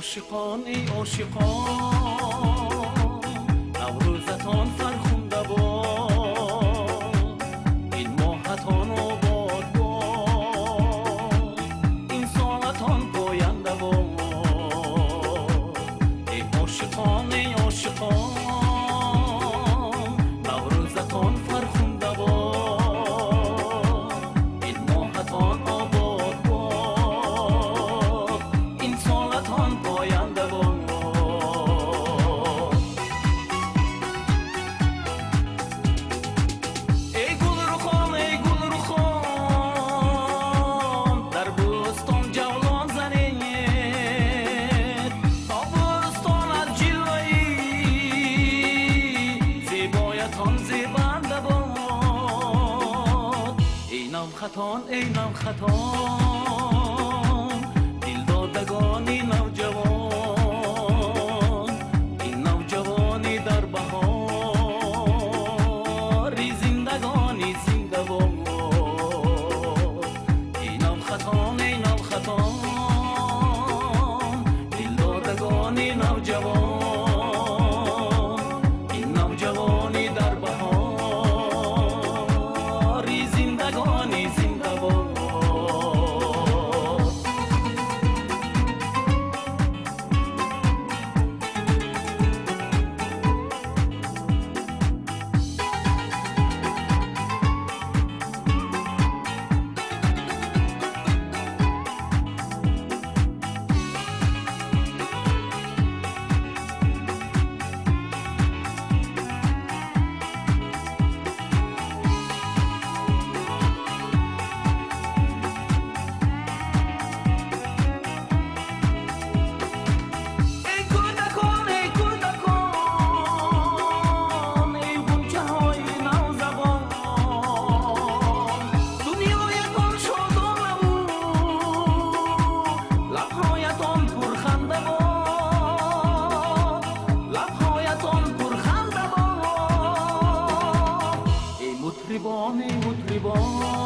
عاشقان ای عاشقان نوروزتان فرخنده باد این ماهتان آباد باد این سالتان پاینده باد ای عاشقان ای عاشقان نوروزتان فرخنده باد این ماهتان آباد باد این سالتان پاینده باد ای گل رخان در بوستان جولان زنید تا بوستان از جلوه‌ای زیبایتان زیبنده باد ای نوخطان ای نوخطان دل دادگانی نوجوان این نوجوانی در بهاری زندگانی زنده باد ای نوخطان ای نوخطان دل دادگانی نوجوان این نوجوانی در بهاری زندگانی زنده باد مطربان